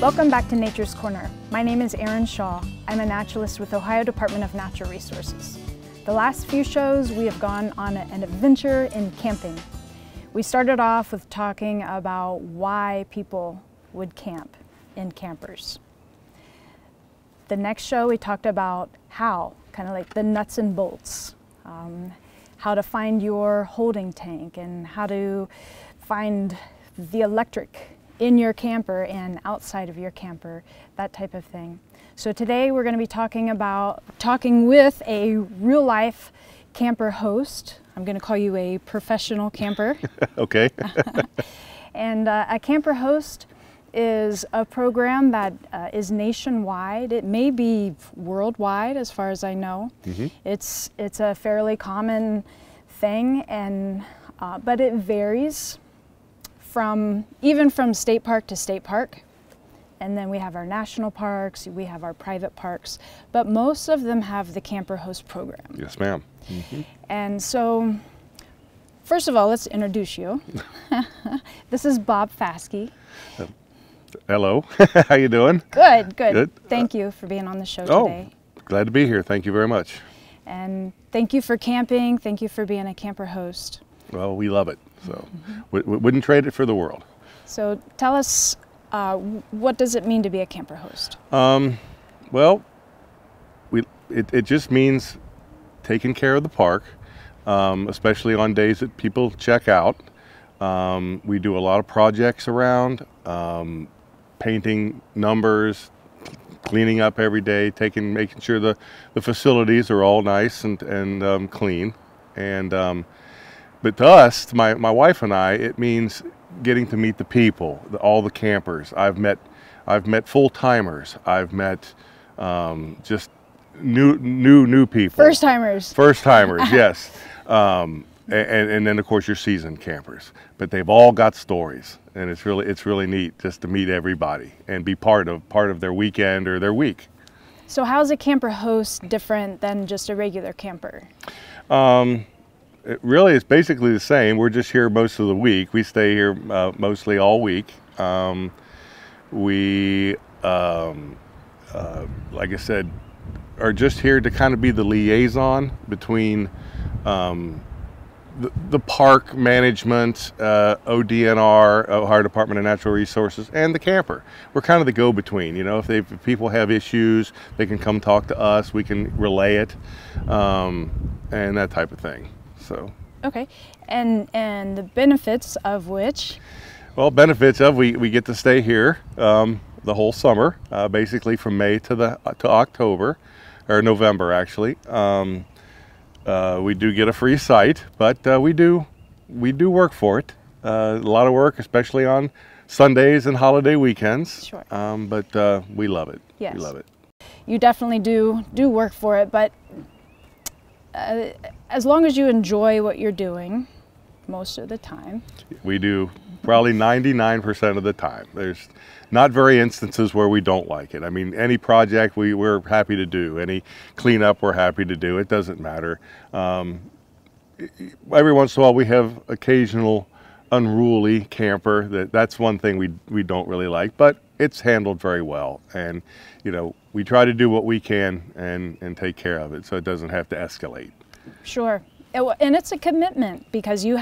Welcome back to Nature's Corner. My name is Erin. I'm a naturalist with Ohio Department of Natural Resources. The last few shows we have gone on an adventure in camping. We started off with talking about why people would camp in campers. The next show we talked about how, kind of like the nuts and bolts, how to find your holding tank and how to find the electric in your camper and outside of your camper, that type of thing. So today we're going to be talking with a real life camper host. I'm going to call you a professional camper. Okay. And a camper host is a program that is nationwide. It may be worldwide as far as I know. Mm-hmm. It's a fairly common thing, and but it varies even from state park to state park. And then we have our national parks, we have our private parks, but most of them have the camper host program. Yes, ma'am. Mm-hmm. And so, first of all, let's introduce you. This is Bob Faskey. Hello. How you doing? Good, good. Good. Thank you for being on the show today. Glad to be here. Thank you very much. And thank you for camping. Thank you for being a camper host. Well, we love it, so we wouldn't trade it for the world. So tell us, what does it mean to be a camper host? Well, it just means taking care of the park, especially on days that people check out. We do a lot of projects around, painting numbers, cleaning up every day, making sure the facilities are all nice and clean. And but to us, my wife and I, it means getting to meet the people, all the campers. I've met full-timers. I've met just new people. First-timers. First-timers, yes. And then of course your seasoned campers. But they've all got stories, and it's really neat just to meet everybody and be part of their weekend or their week. So how's a camper host different than just a regular camper? It really is basically the same. We're just here most of the week. We stay here mostly all week. We, like I said, are just here to kind of be the liaison between the park management, ODNR, Ohio Department of Natural Resources, and the camper. We're kind of the go-between. You know, if people have issues, they can come talk to us. We can relay it, and that type of thing. So. Okay, and the benefits of which? Well, we get to stay here the whole summer, basically from May to October, or November actually. We do get a free site, but we do work for it. A lot of work, especially on Sundays and holiday weekends. Sure. But we love it. Yes. We love it. You definitely do work for it, but as long as you enjoy what you're doing most of the time. We do probably 99% of the time. There's not very instances where we don't like it. I mean, any project we're happy to do. Any cleanup we're happy to do. It doesn't matter. Every once in a while we have occasional unruly camper. That's one thing we don't really like, but it's handled very well. And you know, we try to do what we can and take care of it so it doesn't have to escalate. Sure. And it's a commitment because you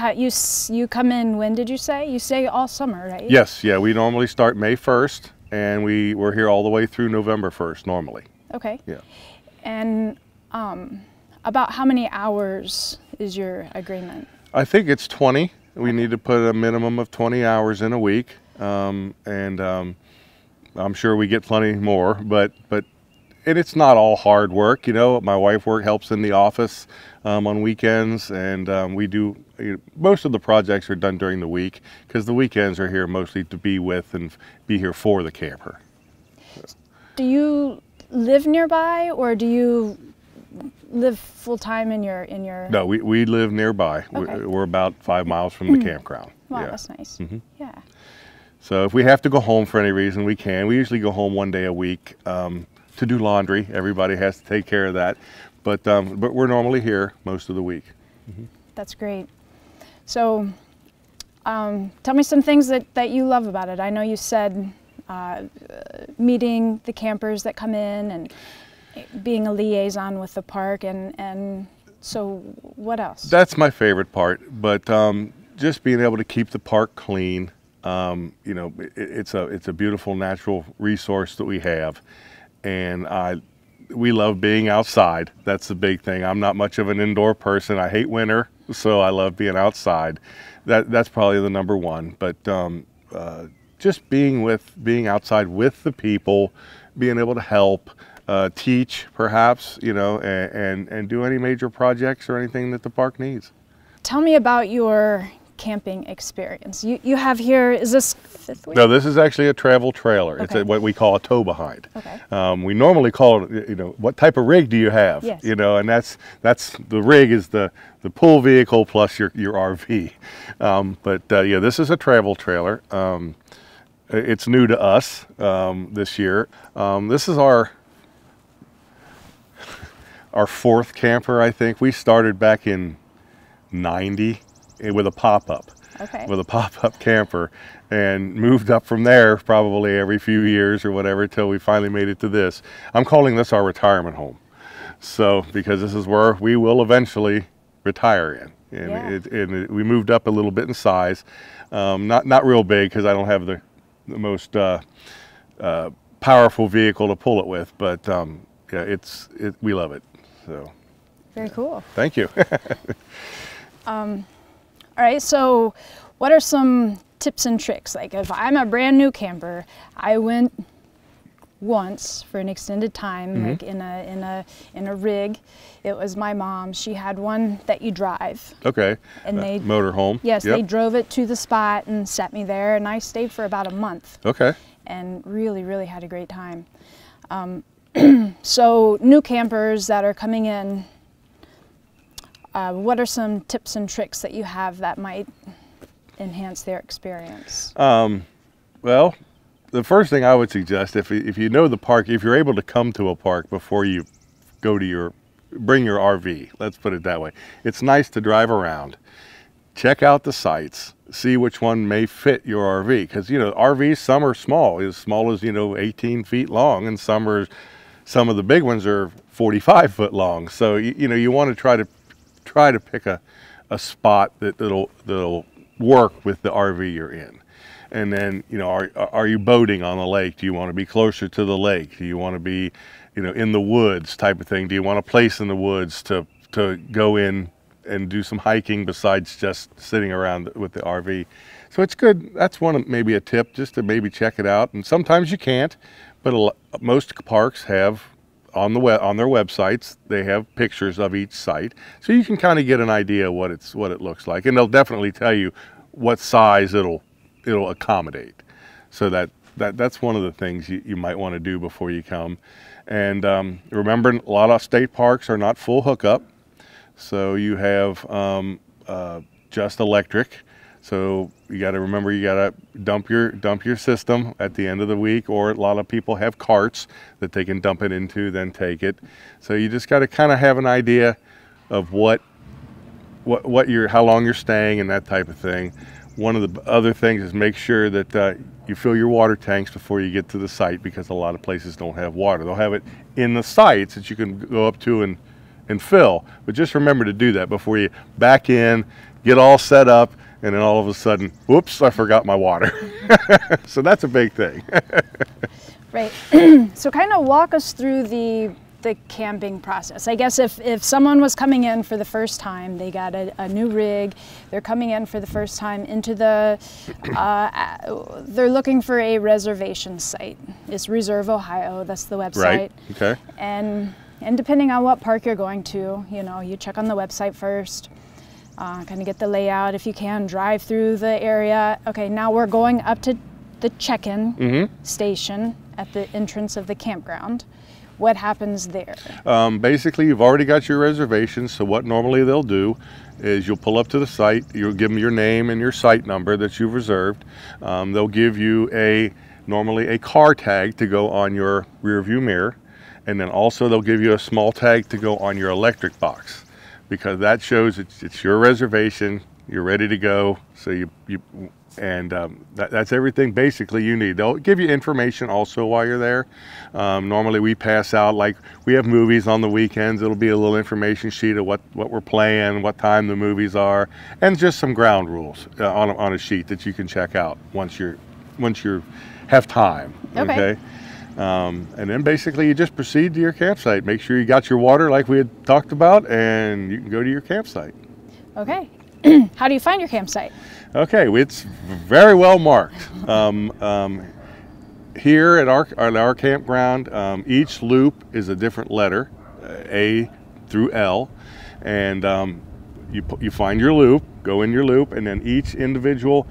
come in, when did you say? You stay all summer, right? Yes, yeah, we normally start May 1st and we're here all the way through November 1st normally. Okay. Yeah. And about how many hours is your agreement? I think it's 20. We need to put a minimum of 20 hours in a week, and I'm sure we get plenty more, but it's not all hard work. You know, my wife helps in the office on weekends, and most of the projects are done during the week because the weekends are here mostly to be with and be here for the camper. Do you live nearby, or do you live full-time in your? No, we live nearby. Okay. We're about 5 miles from the campground. Wow, yeah. That's nice. Mm-hmm. Yeah. So if we have to go home for any reason, we can. We usually go home one day a week to do laundry. Everybody has to take care of that. But we're normally here most of the week. Mm-hmm. That's great. So tell me some things that you love about it. I know you said meeting the campers that come in and being a liaison with the park, and so what else? That's my favorite part, but just being able to keep the park clean. You know, it's a beautiful natural resource that we have, and we love being outside. That's the big thing. I'm not much of an indoor person. I hate winter, so I love being outside. That's probably the number one. But just being outside with the people, being able to help, teach perhaps, you know, and do any major projects or anything that the park needs. Tell me about your camping experience. You have here, is this fifth wheel? No, this is actually a travel trailer. Okay. It's what we call a tow behind. Okay. We normally call it, you know, what type of rig do you have? Yes. You know, and that's the rig is the pull vehicle plus your RV. Yeah, this is a travel trailer. It's new to us this year. This is our fourth camper, I think. We started back in '90 with a pop-up. Okay. With a pop-up camper, and moved up from there probably every few years or whatever till we finally made it to this. I'm calling this our retirement home. So, because this is where we will eventually retire in. And, Yeah. we moved up a little bit in size. Not real big because I don't have the most powerful vehicle to pull it with, but yeah, we love it. So. Very cool. Thank you. All right, so what are some tips and tricks? Like if I'm a brand new camper, I went once for an extended time, like in a rig. It was my mom. She had one that you drive. Okay. And they motorhome. Yes, Yep. they drove it to the spot and set me there, and I stayed for about a month. Okay. And really had a great time. So new campers that are coming in, what are some tips and tricks that you have that might enhance their experience? Well, the first thing I would suggest, if you know the park, if you're able to come to a park before you go to bring your RV, let's put it that way. It's nice to drive around, check out the sites, see which one may fit your RV. Because, you know, RVs, some are small as, you know, 18 feet long, and some of the big ones are 45 foot long. So, you know, you want to try to pick a spot that'll work with the RV you're in. And then, you know, are you boating on the lake? Do you want to be closer to the lake? Do you want to be, you know, in the woods type of thing? Do you want a place in the woods to go in and do some hiking besides just sitting around with the RV? So it's good. That's maybe a tip, just to maybe check it out. And sometimes you can't, but most parks have on their websites, they have pictures of each site, so you can kind of get an idea what it looks like, and they'll definitely tell you what size it'll accommodate. So that's one of the things you might want to do before you come. And remember, a lot of state parks are not full hookup, so you have just electric. So you got to remember, you got to dump your system at the end of the week, or a lot of people have carts that they can dump it into, then take it. So you just got to kind of have an idea of how long you're staying and that type of thing. One of the other things is make sure that you fill your water tanks before you get to the site, because a lot of places don't have water. They'll have it in the sites that you can go up to and fill, but just remember to do that before you back in, get all set up, and then all of a sudden, whoops, I forgot my water. So that's a big thing. Right. So kind of walk us through the camping process. I guess if someone was coming in for the first time, they got a new rig, they're coming in for the first time into they're looking for a reservation site. It's Reserve Ohio, that's the website. Right, okay. And depending on what park you're going to, you know, you check on the website first. Kind of get the layout if you can, drive through the area. Okay, now we're going up to the check-in station at the entrance of the campground. What happens there? Basically, you've already got your reservations, so what normally they'll do is you'll pull up to the site, you'll give them your name and your site number that you've reserved. They'll give you normally a car tag to go on your rear view mirror, and then also they'll give you a small tag to go on your electric box, because that shows it's your reservation, you're ready to go. So And that's everything basically you need. They'll give you information also while you're there. Normally we pass out, like we have movies on the weekends. It'll be a little information sheet of what we're playing, what time the movies are, and just some ground rules on a sheet that you can check out once you have time. Okay. And then basically you just proceed to your campsite. Make sure you got your water like we had talked about, and you can go to your campsite. Okay. How do you find your campsite? Okay, it's very well marked. Here at our campground, each loop is a different letter, A through L, and you find your loop, go in your loop, and then each individual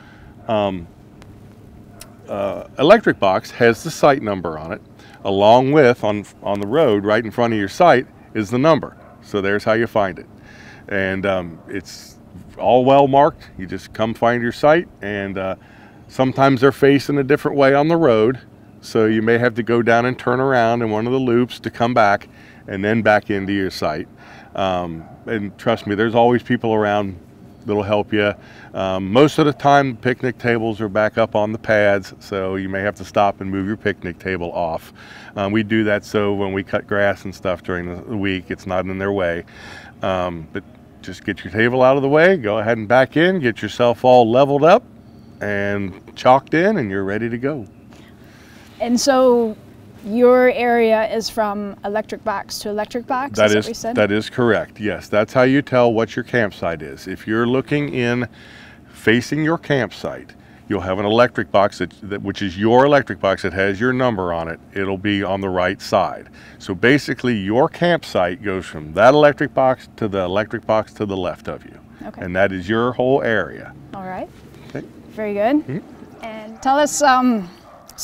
electric box has the site number on it, along with on the road right in front of your site is the number. So there's how you find it, and it's all well marked. You just come find your site, and sometimes they're facing a different way on the road, so you may have to go down and turn around in one of the loops to come back and then back into your site. And trust me, there's always people around that'll help you. Most of the time picnic tables are back up on the pads, so you may have to stop and move your picnic table off. We do that so when we cut grass and stuff during the week, it's not in their way. But just get your table out of the way, go ahead and back in, get yourself all leveled up and chalked in, and you're ready to go. And so your area is from electric box to electric box, is that what you said? That is correct, yes. That's how you tell what your campsite is. If you're looking in facing your campsite, you'll have an electric box which is your electric box that has your number on it. It'll be on the right side. So basically your campsite goes from that electric box to the electric box to the left of you. Okay. And that is your whole area. All right. Okay. Very good. Mm-hmm. And tell us some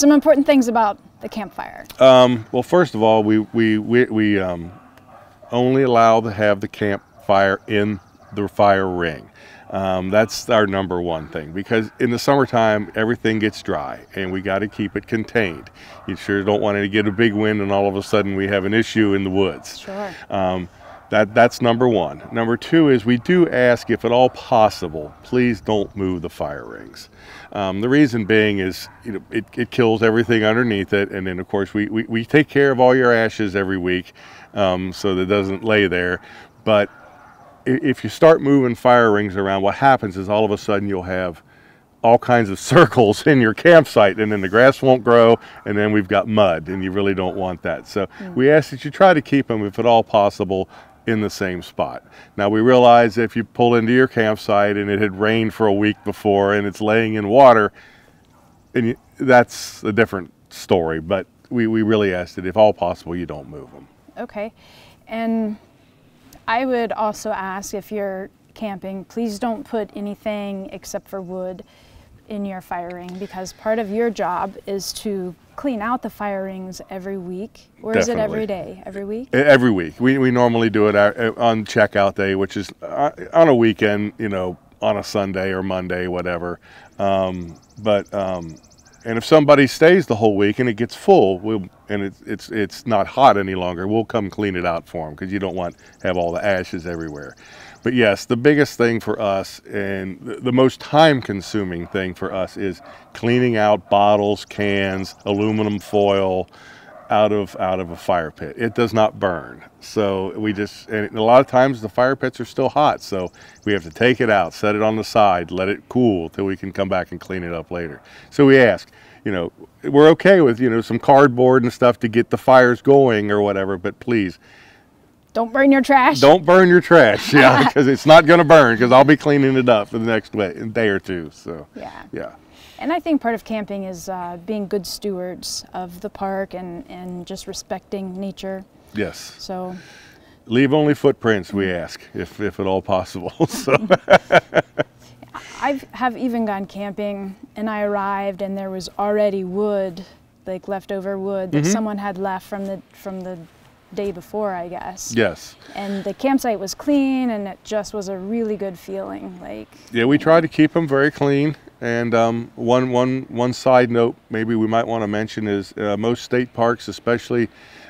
important things about the campfire. Well, first of all, we only allow to have the campfire in the fire ring. That's our number one thing, because in the summertime everything gets dry and we got to keep it contained. You sure don't want to get a big wind and all of a sudden we have an issue in the woods. Sure. That's number one. Number two is we do ask, if at all possible, please don't move the fire rings. The reason being is, it kills everything underneath it, and then of course we take care of all your ashes every week, so that it doesn't lay there. But if you start moving fire rings around, what happens is all of a sudden you'll have all kinds of circles in your campsite, and then the grass won't grow, and then we've got mud, and you really don't want that. So we ask that you try to keep them, if at all possible, in the same spot. Now we realize if you pull into your campsite and it had rained for a week before and it's laying in water, and that's a different story, but we really ask that if all possible you don't move them. Okay. And I would also ask, if you're camping, please don't put anything except for wood in your fire ring, because part of your job is to clean out the fire rings every week. Or Definitely. Is it every day? Every week? Every week. We normally do it on checkout day, which is on a weekend, on a Sunday or Monday, whatever. And if somebody stays the whole week and it gets full, and it's not hot any longer, we'll come clean it out for them, because you don't want to have all the ashes everywhere. But yes, the biggest thing for us, and the most time-consuming thing for us, is cleaning out bottles, cans, aluminum foil out of a fire pit. It does not burn. So and a lot of times the fire pits are still hot, so we have to take it out, set it on the side, let it cool till we can come back and clean it up later. So we ask, we're okay with, some cardboard and stuff to get the fires going or whatever, but please, don't burn your trash. Don't burn your trash, yeah, because it's not going to burn, because I'll be cleaning it up for the next day or two. So yeah. And I think part of camping is being good stewards of the park and just respecting nature. Yes. So leave only footprints, we ask, if at all possible. So I have even gone camping and I arrived and there was already wood, like leftover wood that someone had left from the day before, I guess. Yes. And the campsite was clean, and it just was a really good feeling. Yeah, we try to keep them very clean. And one side note maybe we might want to mention is most state parks, especially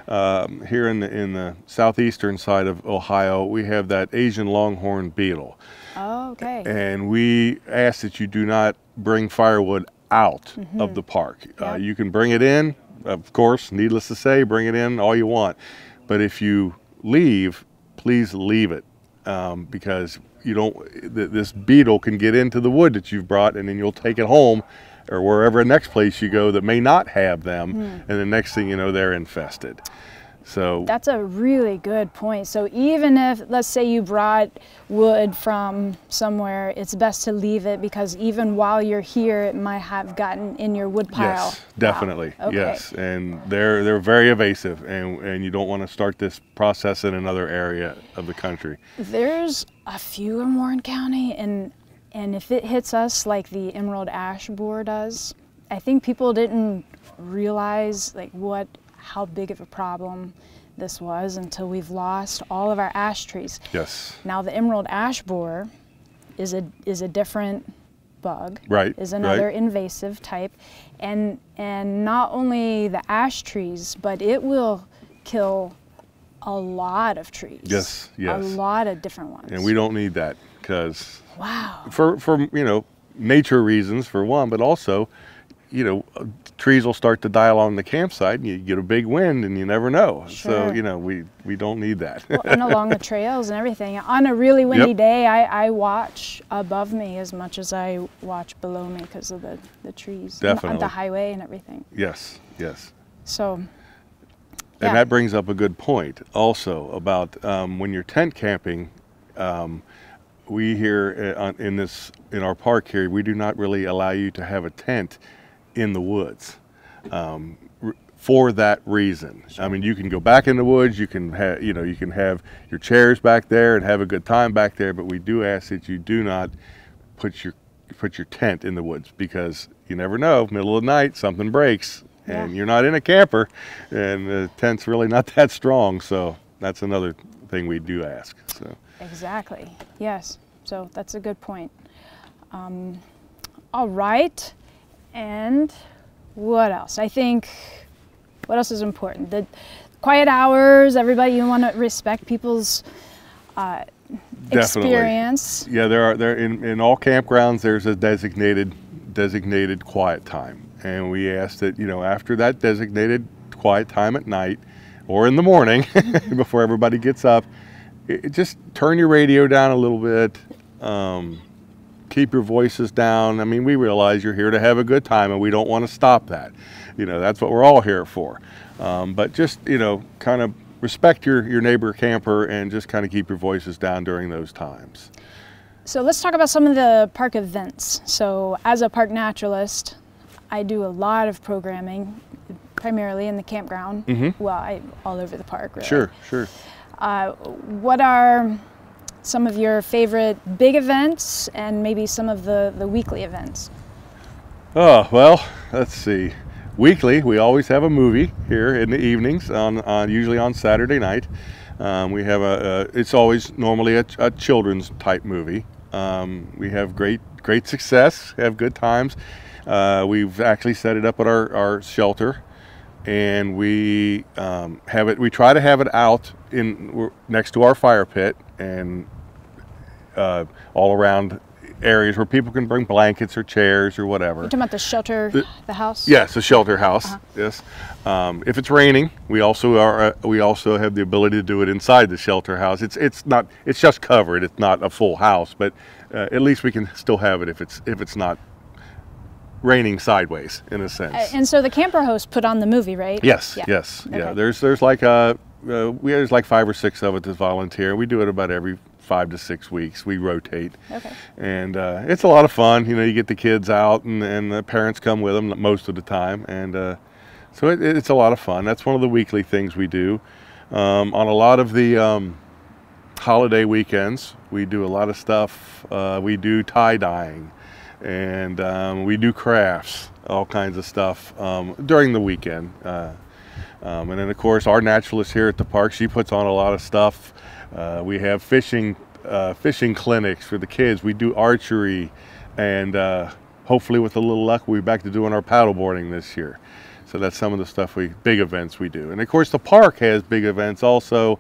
Here in the southeastern side of Ohio, we have that Asian longhorn beetle. Oh, okay. And we ask that you do not bring firewood out of the park. Yep. You can bring it in, of course, needless to say, bring it in all you want. But if you leave, please leave it, because you don't. This beetle can get into the wood that you've brought, and then you'll take it home, or wherever next place you go that may not have them, and the next thing you know, they're infested. So that's a really good point. So even if, let's say you brought wood from somewhere, it's best to leave it, because even while you're here, it might have gotten in your wood pile. Yes, definitely. Wow. Okay. Yes, and they're very evasive, and you don't want to start this process in another area of the country. There's a few in Warren County, and if it hits us like the emerald ash borer does, I think people didn't realize like how big of a problem this was until we've lost all of our ash trees. Yes. Now the emerald ash borer is a different bug. Right. Is another right. invasive type, and not only the ash trees, but it will kill a lot of trees. Yes. Yes. A lot of different ones. And we don't need that, because wow. For nature reasons for one, but also, trees will start to die along the campsite, and you get a big wind, and you never know. Sure. So we don't need that. Well, and along the trails and everything. On a really windy day, I watch above me as much as I watch below me because of the trees. Definitely. And the highway and everything. Yes. Yes. So. And that brings up a good point also about when you're tent camping. We here in our park here, we do not really allow you to have a tent in the woods for that reason. Sure. I mean, you can go back in the woods, you can have your chairs back there and have a good time back there, but we do ask that you do not put your tent in the woods, because you never know, middle of the night something breaks and you're not in a camper, and the tent's really not that strong. So that's another thing we do ask. So. Exactly. Yes. So that's a good point. All right. And what else? I think, what else is important? The quiet hours, everybody, you want to respect people's experience. Yeah, there in all campgrounds, there's a designated quiet time. And we ask that, after that designated quiet time at night or in the morning, before everybody gets up, just turn your radio down a little bit. Keep your voices down. I mean, we realize you're here to have a good time, and we don't want to stop that. That's what we're all here for. But just, kind of respect your neighbor camper, and just kind of keep your voices down during those times. So let's talk about some of the park events. So as a park naturalist, I do a lot of programming, primarily in the campground. Mm-hmm. Well, all over the park, really. Sure, sure. What are some of your favorite big events, and maybe some of the weekly events? Oh, well, let's see. Weekly, we always have a movie here in the evenings, usually on Saturday night. We have it's always normally a children's type movie. We have great success, have good times. We've actually set it up at our shelter, and we try to have it out next to our fire pit, and all around areas where people can bring blankets or chairs or whatever. You're talking about the shelter, the house? Yes, the shelter house. Yes. If it's raining, we also have the ability to do it inside the shelter house. It's just covered. It's not a full house, but at least we can still have it if it's not raining sideways, in a sense. And so the camper host put on the movie, right? Yes. Yes. Okay. Yeah. There's like there's like 5 or 6 of us that volunteer. We do it about every 5 to 6 weeks. We rotate. Okay. And it's a lot of fun. You get the kids out, and the parents come with them most of the time, and so it's a lot of fun. That's one of the weekly things we do. On a lot of the holiday weekends, we do a lot of stuff. We do tie dyeing, and we do crafts, all kinds of stuff during the weekend. And then, of course, our naturalist here at the park, she puts on a lot of stuff. We have fishing clinics for the kids. We do archery, and hopefully with a little luck, we'll be back to doing our paddleboarding this year. So that's some of the stuff big events we do. And of course the park has big events also.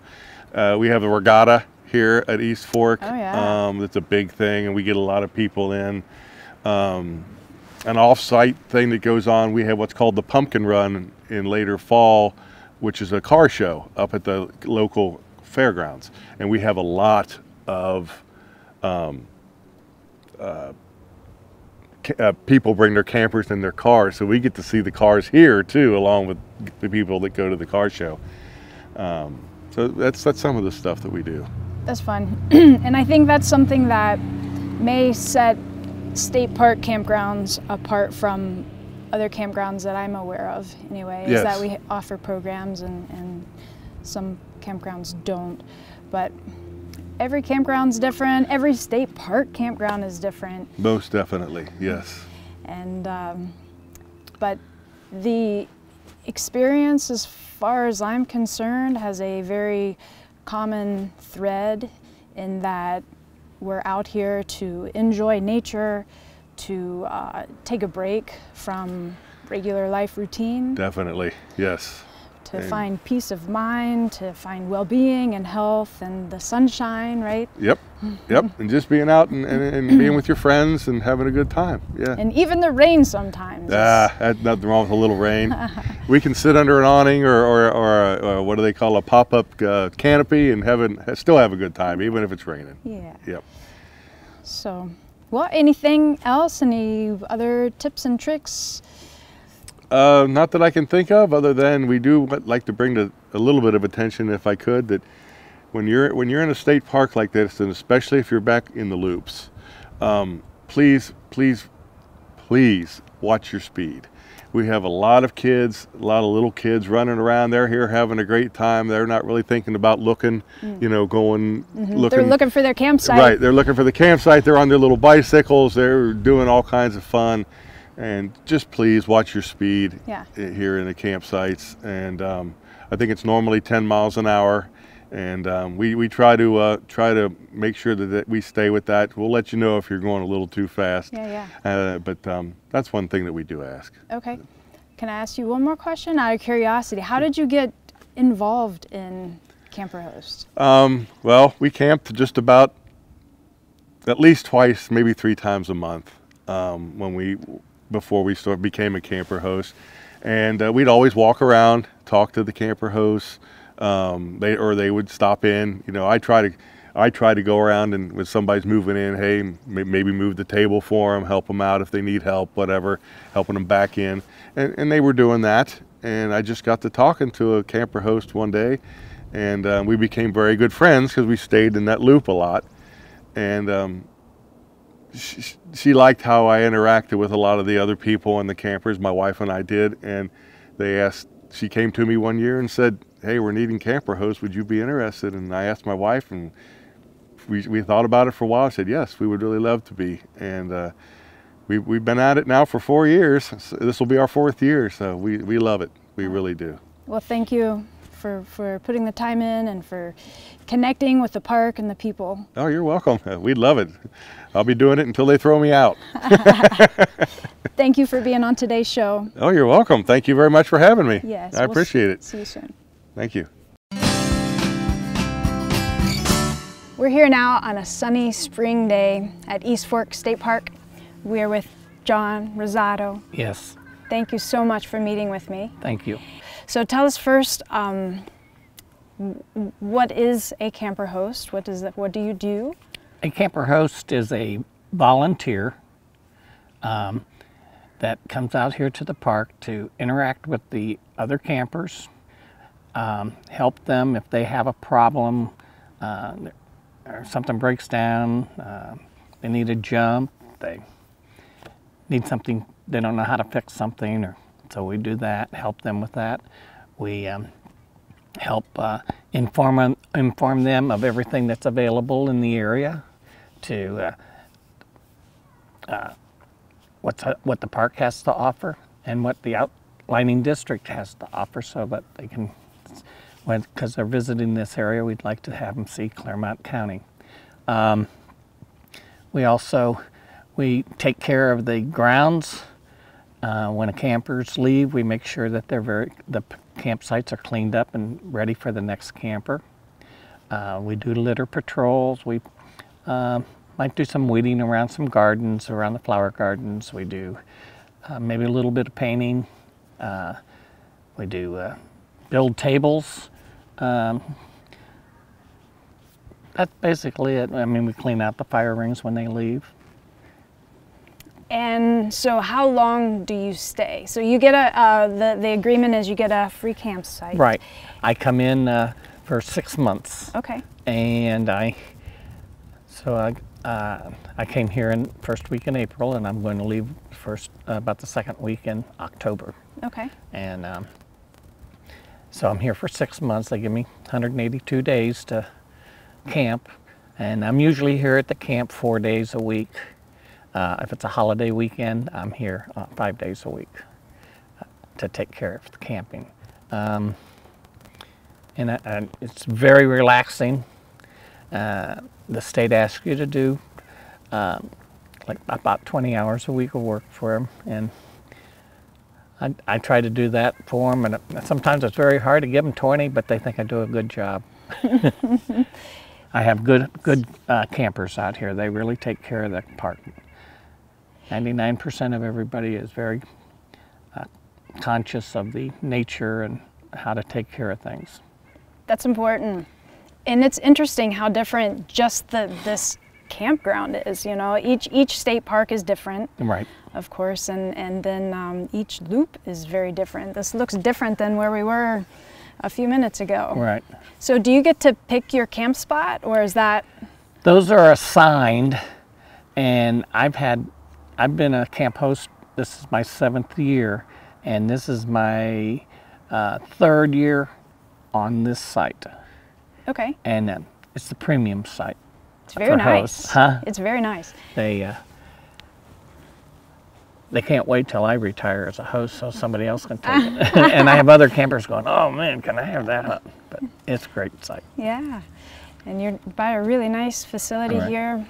We have the regatta here at East Fork. Oh, yeah. That's a big thing, and we get a lot of people in. An off-site thing that goes on, we have what's called the Pumpkin Run in later fall, which is a car show up at the local fairgrounds. And we have a lot of people bring their campers and their cars, so we get to see the cars here too, along with the people that go to the car show. So that's some of the stuff that we do. That's fun. And I think that's something that may set state park campgrounds apart from other campgrounds that I'm aware of anyway, Yes. is that we offer programs and some campgrounds don't. But every campground's different. Every state park campground is different. Most definitely, yes. And but the experience, as far as I'm concerned, has a very common thread in that we're out here to enjoy nature, to take a break from regular life routine. Definitely, yes. To find peace of mind, to find well-being and health and the sunshine, right? Yep, yep. And just being out and being with your friends and having a good time, yeah. And even the rain sometimes. That's nothing wrong with a little rain. We can sit under an awning or what do they call a pop-up canopy and still have a good time, even if it's raining. Yeah. Yep. So, well, anything else? Any other tips and tricks? Not that I can think of, other than we do like to bring a little bit of attention, if I could, that when you're in a state park like this, and especially if you're back in the loops, please watch your speed. We have a lot of kids, a lot of little kids running around. They're here having a great time. They're not really thinking about looking, you know, going, looking. They're looking for their campsite. Right, they're looking for the campsite. They're on their little bicycles. They're doing all kinds of fun. And just please watch your speed here in the campsites. And I think it's normally 10 miles an hour. And we try to make sure that we stay with that. We'll let you know if you're going a little too fast. But that's one thing that we do ask. Okay. Can I ask you one more question out of curiosity? How did you get involved in Camper Host? Well, we camped just about at least twice, maybe 3 times a month before we became a camper host. And we'd always walk around, talk to the camper hosts. They would stop in. You know, I try to go around, and when somebody's moving in, hey, maybe move the table for them, help them out if they need help, whatever, helping them back in. And they were doing that. And I just got to talking to a camper host one day, and we became very good friends because we stayed in that loop a lot. And she liked how I interacted with a lot of the other people and the campers. My wife and I did, and she came to me one year and said, hey, we're needing camper hosts, would you be interested? And I asked my wife, and we thought about it for a while. I said, yes, we would really love to be. And we've been at it now for 4 years. So this will be our 4th year, so we love it. We really do. Well, thank you for putting the time in and for connecting with the park and the people. Oh, you're welcome. We'd love it. I'll be doing it until they throw me out. Thank you for being on today's show. Oh, you're welcome. Thank you very much for having me. Yes. I appreciate it. See you soon. Thank you. We're here now on a sunny spring day at East Fork State Park. We're with John Rosado. Yes. Thank you so much for meeting with me. Thank you. So tell us first, what is a camper host? What do you do? A camper host is a volunteer that comes out here to the park to interact with the other campers, help them if they have a problem, or something breaks down, they need a jump, they need something, they don't know how to fix something, so we do that, help them with that. We help inform them of everything that's available in the area, to what the park has to offer and what the outlining district has to offer, so that they can, because they're visiting this area, we'd like to have them see Clermont County. We take care of the grounds When the campers leave, we make sure that the campsites are cleaned up and ready for the next camper. We do litter patrols. We might do some weeding around some gardens, around the flower gardens. We do maybe a little bit of painting. We do build tables. That's basically it. I mean, we clean out the fire rings when they leave. And so how long do you stay? So you get the agreement is you get a free campsite. Right. I come in for 6 months. Okay. And I came here in first week in April, and I'm going to leave about the second week in October. Okay. And so I'm here for 6 months. They give me 182 days to camp, and I'm usually here at the camp 4 days a week. If it's a holiday weekend, I'm here 5 days a week to take care of the camping. And it's very relaxing. The state asks you to do like about 20 hours a week of work for them, and I try to do that for them, and sometimes it's very hard to give them 20, but they think I do a good job. I have good campers out here. They really take care of the park. 99% of everybody is very conscious of the nature and how to take care of things. That's important. And it's interesting how different just this campground is. You know, each state park is different. Right. Of course, and then each loop is very different. This looks different than where we were a few minutes ago. Right. So do you get to pick your camp spot, or is that? Those are assigned, and I've been a camp host. This is my 7th year, and this is my 3rd year on this site. Okay. And it's the premium site. It's very nice. Huh? It's very nice. They can't wait till I retire as a host so somebody else can take it. And I have other campers going, oh man, can I have that? But it's a great site. Yeah, and you're by a really nice facility Right. here.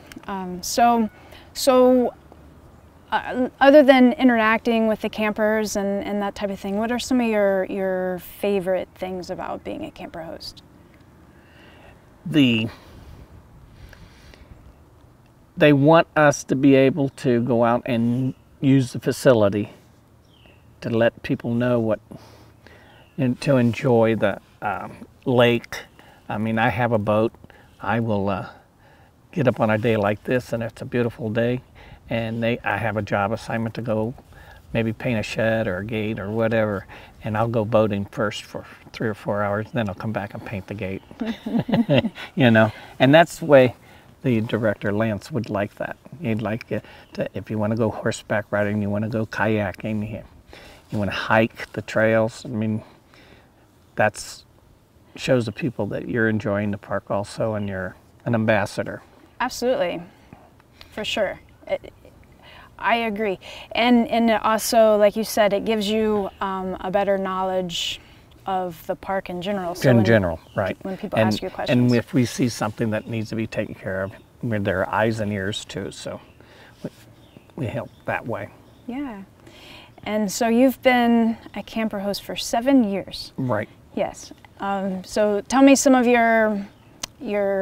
Other than interacting with the campers and that type of thing, what are some of your favorite things about being a camper host? They want us to be able to go out and use the facility to let people know and to enjoy the lake. I mean, I have a boat. I will get up on a day like this, and it's a beautiful day, and I have a job assignment to go maybe paint a shed or a gate or whatever, and I'll go boating first for 3 or 4 hours, then I'll come back and paint the gate. You know, and that's the way the director Lance would like that. He'd like you to, if you want to go horseback riding, you want to go kayaking, you want to hike the trails. I mean, that shows the people that you're enjoying the park also, and you're an ambassador. Absolutely, for sure. I agree, and also, like you said, it gives you a better knowledge of the park in general. So in general, right. When people ask you questions. And if we see something that needs to be taken care of, with their eyes and ears too, so we help that way. Yeah. And so you've been a camper host for 7 years. Right. Yes. So tell me some of your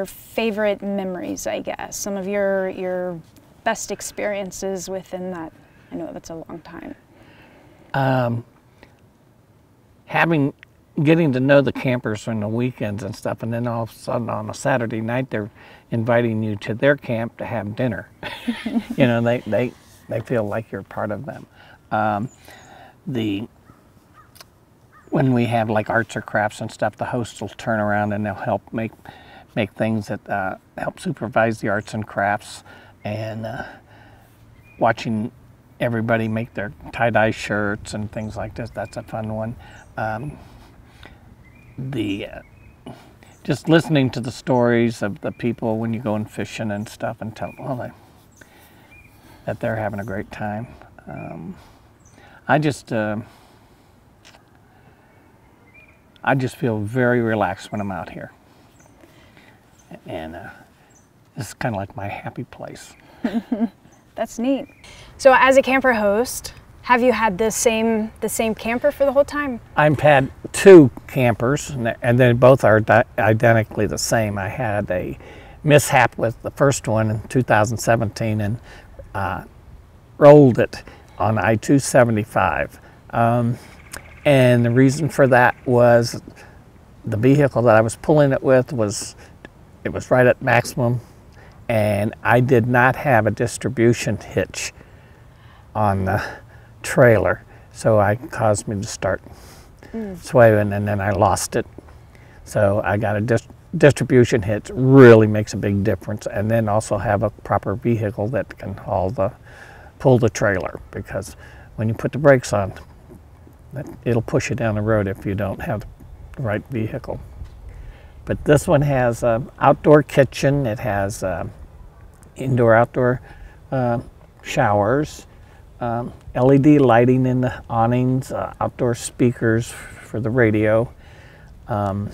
favorite memories, I guess, some of your best experiences within that. I know that's a long time. Getting to know the campers on the weekends and stuff, and then all of a sudden on a Saturday night they're inviting you to their camp to have dinner. You know, they feel like you're part of them. When we have like arts or crafts and stuff, the hosts will turn around and they'll help make things that help supervise the arts and crafts, and watching everybody make their tie-dye shirts and things like this, that's a fun one. Just listening to the stories of the people when you go and fishing and stuff, and tell them that they're having a great time. I just feel very relaxed when I'm out here, and this is kind of like my happy place. That's neat. So as a camper host, Have you had the same camper for the whole time? I've had 2 campers, and they both are identically the same. I had a mishap with the first one in 2017 and rolled it on I-275. And the reason for that was the vehicle that I was pulling it with was right at maximum, and I did not have a distribution hitch on the trailer, so it caused me to start swaying, and then I lost it. So I got a distribution hitch. Really makes a big difference, and then also have a proper vehicle that can pull the trailer, because when you put the brakes on, it'll push you down the road if you don't have the right vehicle. But this one has an outdoor kitchen. It has indoor-outdoor showers, LED lighting in the awnings, outdoor speakers for the radio. I've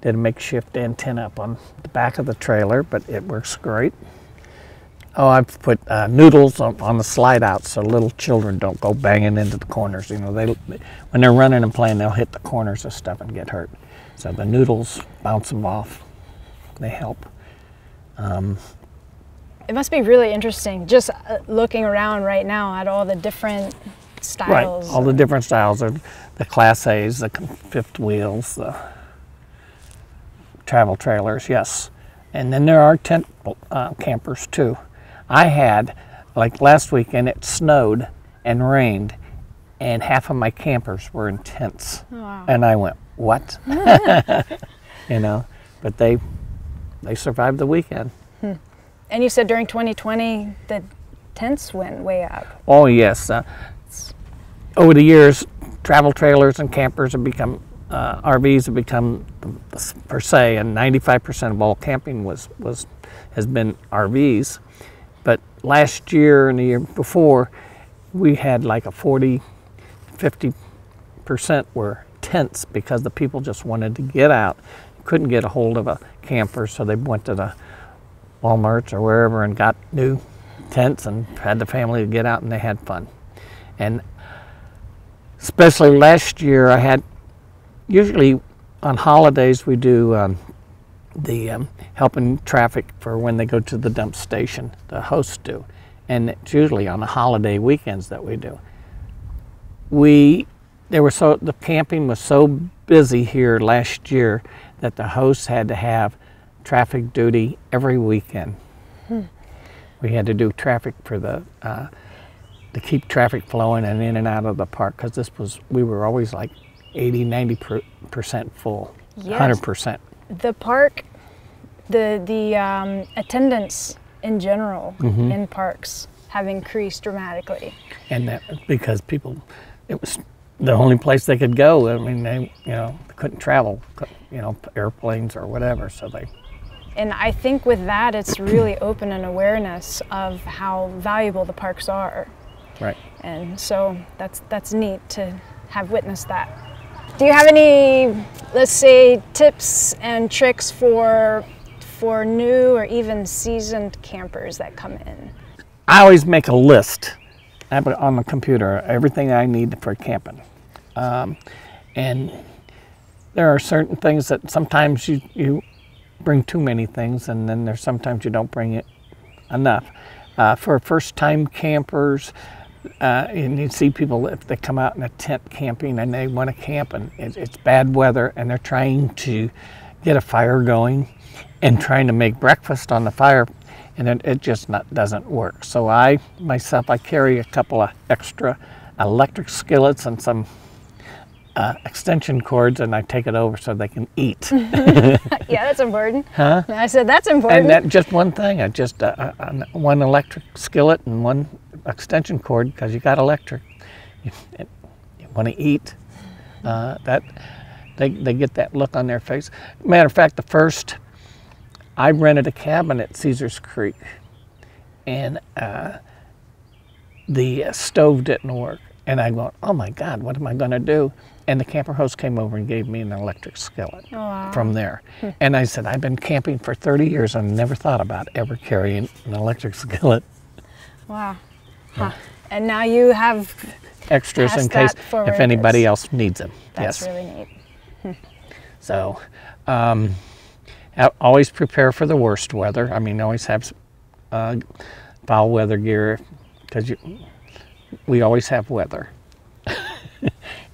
did a makeshift antenna up on the back of the trailer, but it works great. Oh, I've put noodles on the slide out so little children don't go banging into the corners. You know, when they're running and playing, they'll hit the corners of stuff and get hurt. So the noodles bounce them off. They help. It must be really interesting just looking around right now at all the different styles. Right, all the different styles. The Class A's, the fifth wheels, the travel trailers, yes. And then there are tent campers too. I had, like last weekend, it snowed and rained, and half of my campers were in tents. Oh, wow. And I went, what? You know, but they survived the weekend. And you said during 2020 the tents went way up. Oh yes. Over the years, travel trailers and campers have become, RVs have become per se, and 95% of all camping has been RVs. But last year and the year before, we had like a 40–50% were tents, because the people just wanted to get out, couldn't get a hold of a camper, so they went to the Walmarts or wherever and got new tents and had the family to get out, and they had fun. And especially last year, I had, usually on holidays we do the helping traffic for when they go to the dump station, the hosts do, and it's usually on the holiday weekends that we do. The camping was so busy here last year that the hosts had to have traffic duty every weekend. We had to do traffic for to keep traffic flowing and in and out of the park, because we were always like 80–90% full. Yes. 100%. The park, the attendance in general in parks have increased dramatically. And that because it was the only place they could go. I mean, they couldn't travel, airplanes or whatever, so they. And I think with that, it's really opened an awareness of how valuable the parks are. Right. And so that's neat to have witnessed that. Do you have any, let's say, tips and tricks for new or even seasoned campers that come in? I always make a list. I have it on the computer, everything I need for camping. And there are certain things that sometimes you bring too many things, and then there's sometimes you don't bring it enough. For first-time campers, and you see people, if they come out in a tent camping and they want to camp and it's bad weather and they're trying to get a fire going and trying to make breakfast on the fire, and it just doesn't work. So I carry a couple of extra electric skillets and some extension cords, and I take it over so they can eat. Yeah, that's important. Huh? I said that's important. And that just one thing, just one electric skillet and one extension cord, because you got electric. You want to eat. They get that look on their face. Matter of fact, I rented a cabin at Caesars Creek, and the stove didn't work. And I go, oh my God, what am I going to do? And the camper host came over and gave me an electric skillet from there. And I said, I've been camping for 30 years and never thought about ever carrying an electric skillet. Wow. Huh. And now you have extras in case if anybody else needs them. That's yes. really neat. So always prepare for the worst weather. I mean, always have foul weather gear, because we always have weather.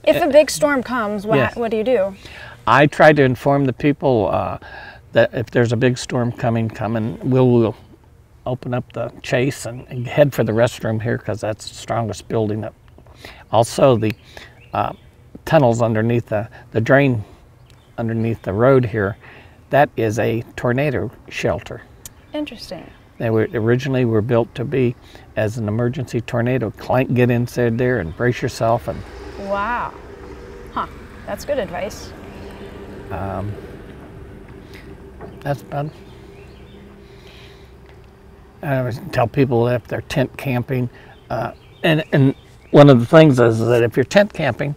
If a big storm comes, what do you do? I try to inform the people that if there's a big storm coming, we'll open up the chase and head for the restroom here, because that's the strongest building up. Also, the tunnels underneath the drain underneath the road here, that is a tornado shelter. Interesting. They originally were built to be as an emergency tornado. Get inside there and brace yourself. And wow. Huh. That's good advice. That's about. I always tell people if they're tent camping, and one of the things is that if you're tent camping,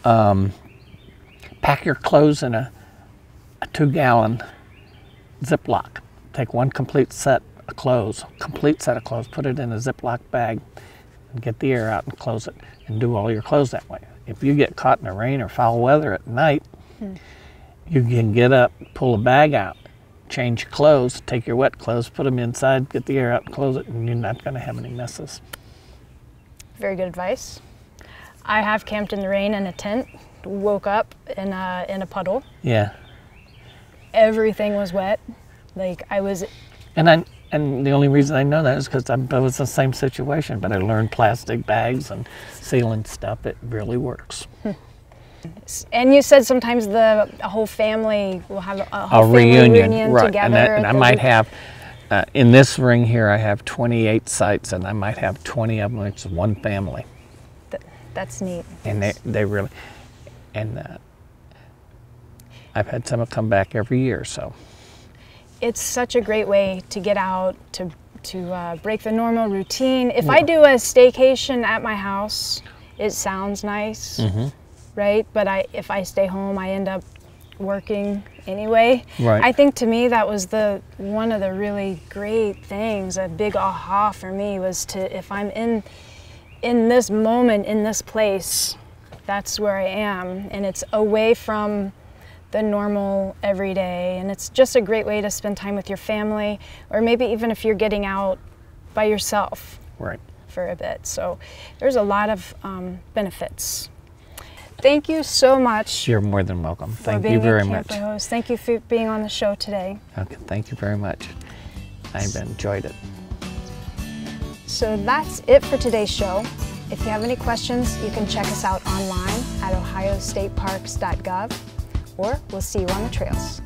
pack your clothes in a 2-gallon Ziploc. Take one complete set of clothes, put it in a Ziploc bag, and get the air out and close it, and do all your clothes that way. If you get caught in the rain or foul weather at night, you can get up, pull a bag out, change clothes, take your wet clothes, put them inside, get the air out and close it, and you're not going to have any messes. Very good advice. I have camped in the rain in a tent, woke up in a puddle. Yeah. Everything was wet. Like I was. And the only reason I know that is because I was in the same situation, but I learned plastic bags and sealing stuff. It really works. And you said sometimes a whole family will have a whole family reunion right. together. And I might have, in this ring here, I have 28 sites, and I might have 20 of them. It's one family. That's neat. And they really, and I've had some come back every year, so. It's such a great way to get out, to break the normal routine. If I do a staycation at my house, it sounds nice, right? But if I stay home, I end up working anyway. Right. I think to me that was one of the really great things, a big aha for me was if I'm in this moment, in this place, that's where I am, and it's away from the normal everyday, and it's just a great way to spend time with your family, or maybe even if you're getting out by yourself for a bit. So there's a lot of benefits. Thank you so much. You're more than welcome. Thank you very much. Host. Thank you for being on the show today. Okay, thank you very much. I've enjoyed it. So that's it for today's show. If you have any questions, you can check us out online at ohiostateparks.gov, or we'll see you on the trails.